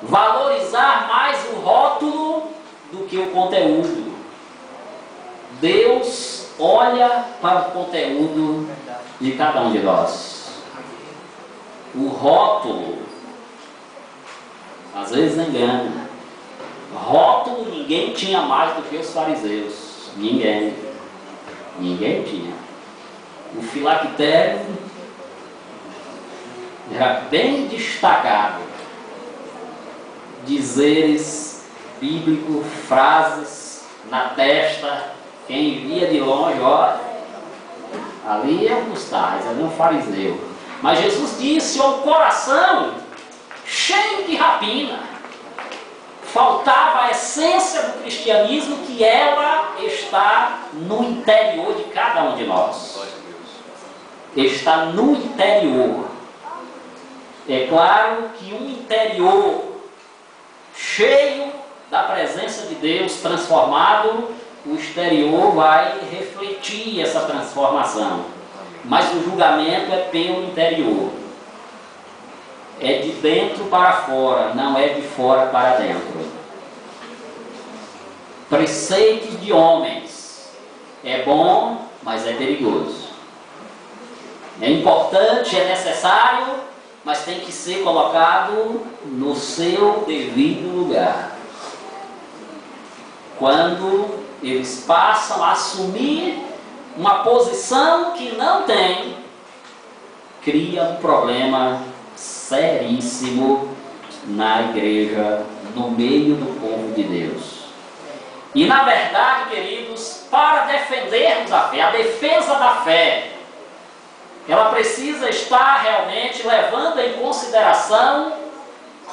valorizar mais o rótulo do que o conteúdo. Deus olha para o conteúdo de cada um de nós. O rótulo às vezes engana. Rótulo ninguém tinha mais do que os fariseus. Ninguém tinha. O filactério era bem destacado. Dizeres bíblicos, frases na testa. Quem via de longe, olha, ali é um dos tais, ali é um fariseu. Mas Jesus disse, o coração cheio de rapina. Faltava a essência do cristianismo, que ela está no interior de cada um de nós. Está no interior. É claro que um interior cheio da presença de Deus, transformado, o exterior vai refletir essa transformação. Mas o julgamento é pelo interior. É de dentro para fora, não é de fora para dentro. Preceitos de homens. É bom, mas é perigoso. É importante, é necessário, mas tem que ser colocado no seu devido lugar. Quando eles passam a assumir uma posição que não tem, cria um problema seríssimo na igreja, no meio do povo de Deus. E na verdade, queridos, para defendermos a fé, a defesa da fé, ela precisa estar realmente levando em consideração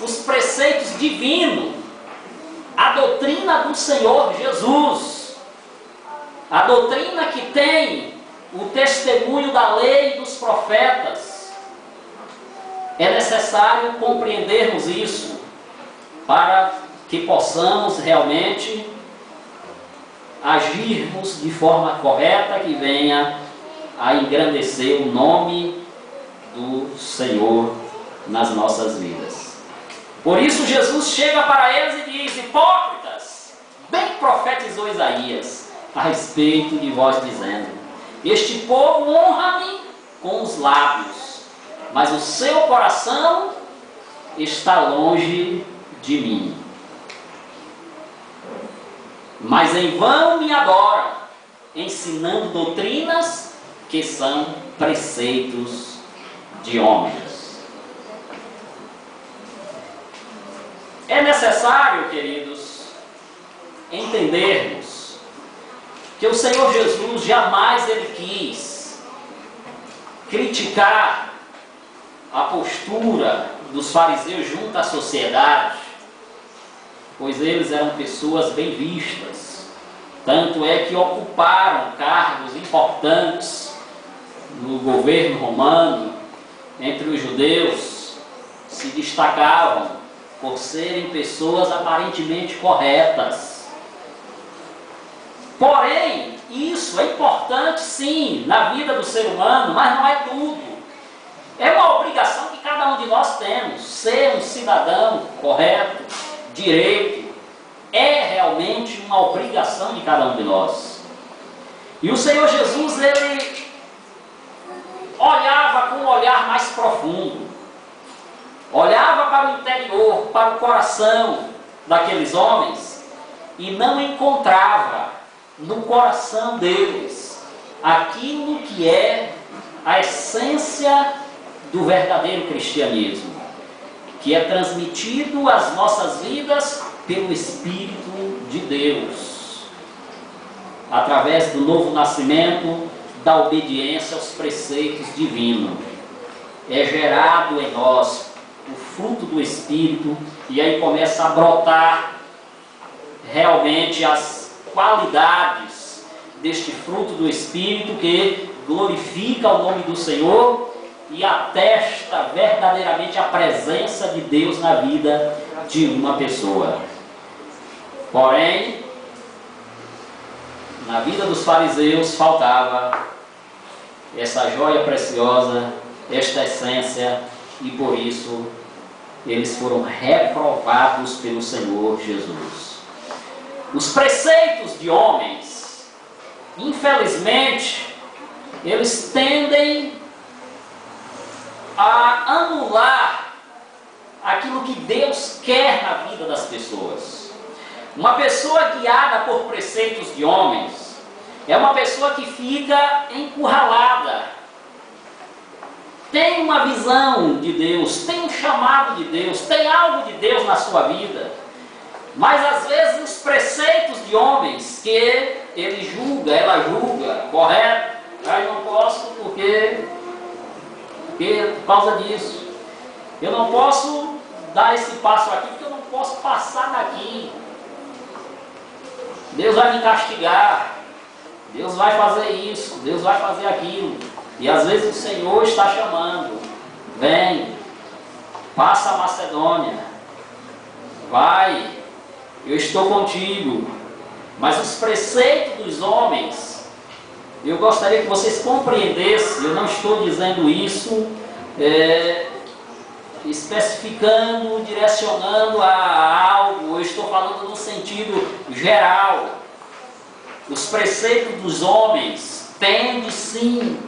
os preceitos divinos, a doutrina do Senhor Jesus, a doutrina que tem o testemunho da lei e dos profetas. É necessário compreendermos isso para que possamos realmente agirmos de forma correta, que venha a engrandecer o nome do Senhor nas nossas vidas. Por isso Jesus chega para eles e diz, hipócritas, bem profetizou Isaías a respeito de vós, dizendo, este povo honra-me com os lábios, mas o seu coração está longe de mim. Mas em vão me adora, ensinando doutrinas que são preceitos de homens. É necessário, queridos, entendermos que o Senhor Jesus jamais ele quis criticar a postura dos fariseus junto à sociedade, pois eles eram pessoas bem vistas, tanto é que ocuparam cargos importantes no governo romano, entre os judeus, se destacavam por serem pessoas aparentemente corretas. Porém, isso é importante sim na vida do ser humano, mas não é tudo. É uma obrigação que cada um de nós temos, ser um cidadão correto, direito, é realmente uma obrigação de cada um de nós. E o Senhor Jesus, ele olhava com um olhar mais profundo, olhava para o interior, para o coração daqueles homens e não encontrava no coração deles aquilo que é a essência do verdadeiro cristianismo, que é transmitido às nossas vidas pelo Espírito de Deus, através do novo nascimento, da obediência aos preceitos divinos. É gerado em nós o fruto do Espírito, e aí começa a brotar realmente as qualidades deste fruto do Espírito, que glorifica o nome do Senhor e atesta verdadeiramente a presença de Deus na vida de uma pessoa. Porém, na vida dos fariseus faltava essa joia preciosa, esta essência, e por isso eles foram reprovados pelo Senhor Jesus. Os preceitos de homens, infelizmente, eles tendem a anular aquilo que Deus quer na vida das pessoas. Uma pessoa guiada por preceitos de homens é uma pessoa que fica encurralada. Tem uma visão de Deus, tem um chamado de Deus, tem algo de Deus na sua vida, mas às vezes os preceitos de homens que ele julga, ela julga, correto, eu não posso porque por causa disso, eu não posso dar esse passo aqui porque eu não posso passar daqui, Deus vai me castigar, Deus vai fazer isso, Deus vai fazer aquilo. E às vezes o Senhor está chamando, vem, passa a Macedônia, vai, eu estou contigo. Mas os preceitos dos homens, eu gostaria que vocês compreendessem, eu não estou dizendo isso especificando, direcionando a algo, eu estou falando no sentido geral. Os preceitos dos homens tendem sim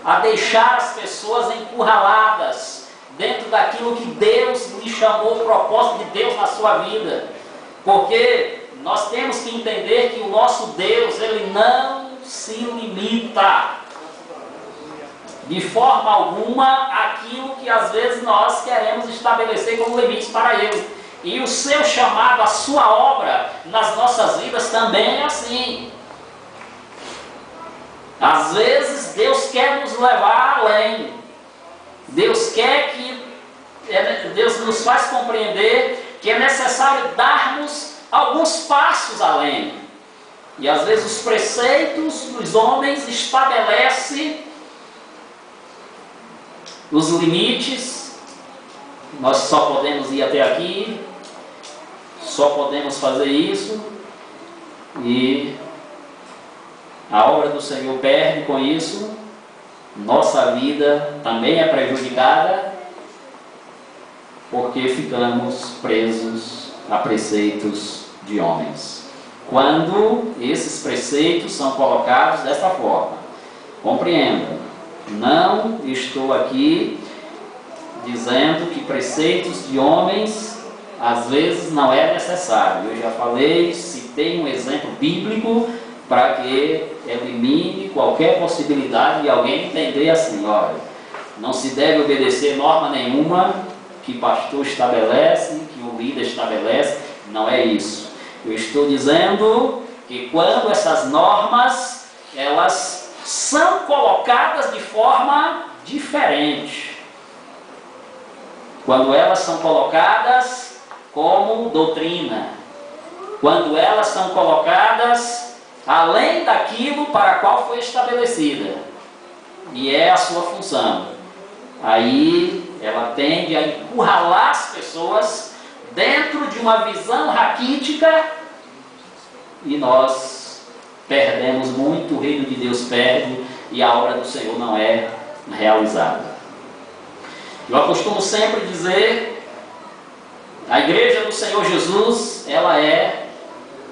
a deixar as pessoas encurraladas dentro daquilo que Deus lhe chamou, o propósito de Deus na sua vida. Porque nós temos que entender que o nosso Deus, ele não se limita de forma alguma àquilo que às vezes nós queremos estabelecer como limites para ele. E o seu chamado, a sua obra nas nossas vidas também é assim. Às vezes Deus quer nos levar além. Deus quer que Deus nos faz compreender que é necessário darmos alguns passos além. E às vezes os preceitos dos homens estabelecem os limites. Nós só podemos ir até aqui, só podemos fazer isso, e a obra do Senhor perde com isso, nossa vida também é prejudicada, porque ficamos presos a preceitos de homens. Quando esses preceitos são colocados desta forma, compreenda, não estou aqui dizendo que preceitos de homens às vezes não é necessário. Eu já falei, citei um exemplo bíblico para que elimine qualquer possibilidade de alguém entender assim, olha, não se deve obedecer norma nenhuma que pastor estabelece, que o líder estabelece, não é isso. Eu estou dizendo que quando essas normas, elas são colocadas de forma diferente, quando elas são colocadas como doutrina, quando elas são colocadas além daquilo para a qual foi estabelecida, e é a sua função, aí ela tende a encurralar as pessoas dentro de uma visão raquítica, e nós perdemos muito, o reino de Deus perde, e a obra do Senhor não é realizada. Eu costumo sempre dizer, a igreja do Senhor Jesus, ela é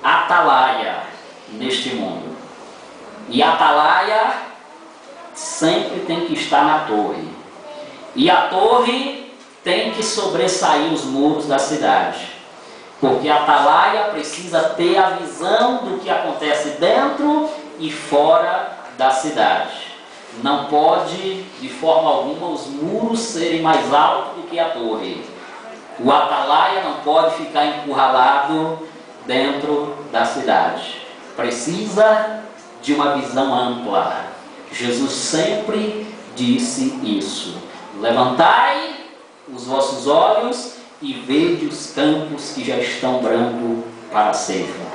atalaia neste mundo. E a atalaia sempre tem que estar na torre. E a torre tem que sobressair os muros da cidade. Porque a atalaia precisa ter a visão do que acontece dentro e fora da cidade. Não pode, de forma alguma, os muros serem mais altos do que a torre. O atalaia não pode ficar encurralado dentro da cidade. Precisa de uma visão ampla. Jesus sempre disse isso. Levantai os vossos olhos e vede os campos que já estão brando para a ceifa.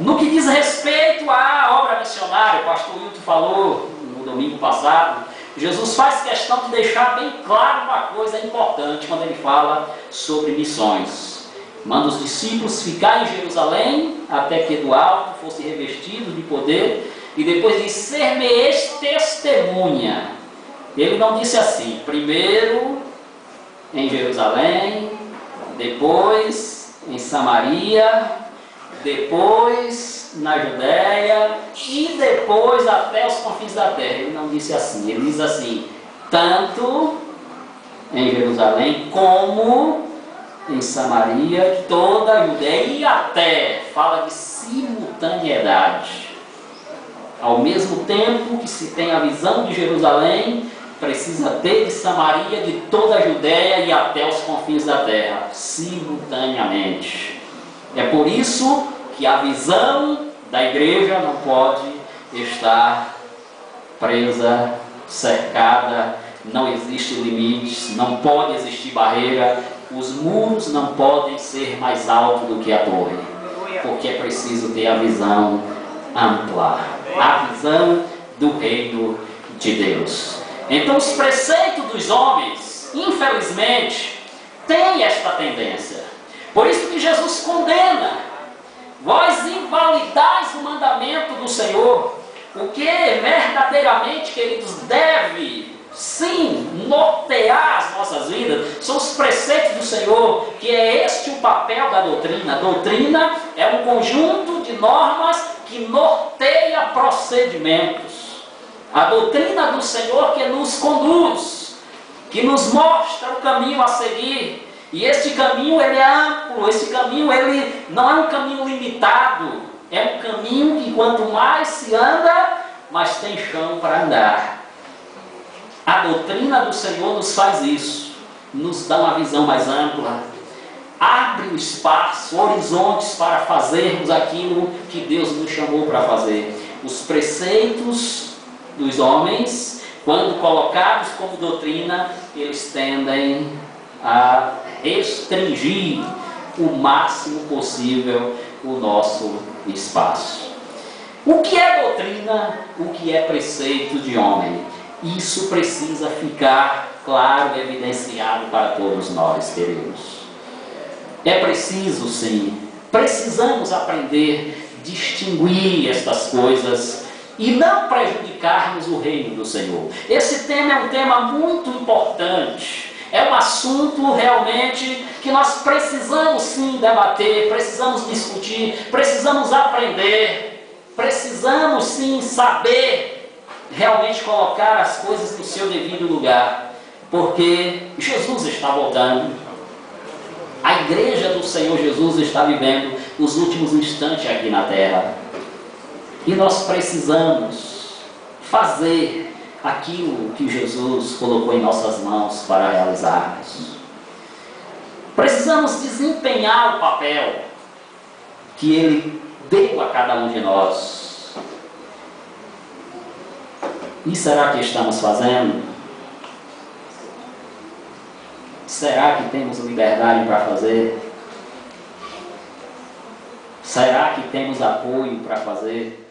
No que diz respeito à obra missionária, o pastor Wilton falou no domingo passado, Jesus faz questão de deixar bem claro uma coisa importante quando ele fala sobre missões. Manda os discípulos ficar em Jerusalém até que do alto fosse revestido de poder, e depois de ser-me-eis testemunha. Ele não disse assim, primeiro em Jerusalém, depois em Samaria, depois na Judéia e depois até os confins da terra. Ele não disse assim, ele diz assim: tanto em Jerusalém como em Samaria, toda a Judéia e até, fala de simultaneidade. Ao mesmo tempo que se tem a visão de Jerusalém, precisa ter de Samaria, de toda a Judéia e até os confins da terra, simultaneamente. É por isso que a visão da igreja não pode estar presa, cercada, não existe limites, não pode existir barreira, os muros não podem ser mais altos do que a torre, porque é preciso ter a visão ampla, a visão do reino de Deus. Então os preceitos dos homens, infelizmente, têm esta tendência. Por isso que Jesus condena: vós invalidais o mandamento do Senhor. O que verdadeiramente, queridos, deve sim nortear as nossas vidas são os preceitos do Senhor, que é este o papel da doutrina. A doutrina é um conjunto de normas que norteia procedimentos. A doutrina do Senhor que nos conduz, que nos mostra o caminho a seguir. E este caminho ele é amplo, esse caminho ele não é um caminho limitado, é um caminho que quanto mais se anda, mais tem chão para andar. A doutrina do Senhor nos faz isso, nos dá uma visão mais ampla, abre o espaço, horizontes para fazermos aquilo que Deus nos chamou para fazer. Os preceitos dos homens, quando colocados como doutrina, eles tendem a restringir o máximo possível o nosso espaço. O que é doutrina? O que é preceito de homem? Isso precisa ficar claro e evidenciado para todos nós, queridos. É preciso, sim, precisamos aprender a distinguir estas coisas e não prejudicarmos o reino do Senhor. Esse tema é um tema muito importante, é um assunto realmente que nós precisamos sim debater, precisamos discutir, precisamos aprender, precisamos sim saber realmente colocar as coisas no seu devido lugar, porque Jesus está voltando. A igreja do Senhor Jesus está vivendo os últimos instantes aqui na terra. E nós precisamos fazer aquilo que Jesus colocou em nossas mãos para realizarmos. Precisamos desempenhar o papel que Ele deu a cada um de nós. E será que estamos fazendo? Será que temos liberdade para fazer? Será que temos apoio para fazer?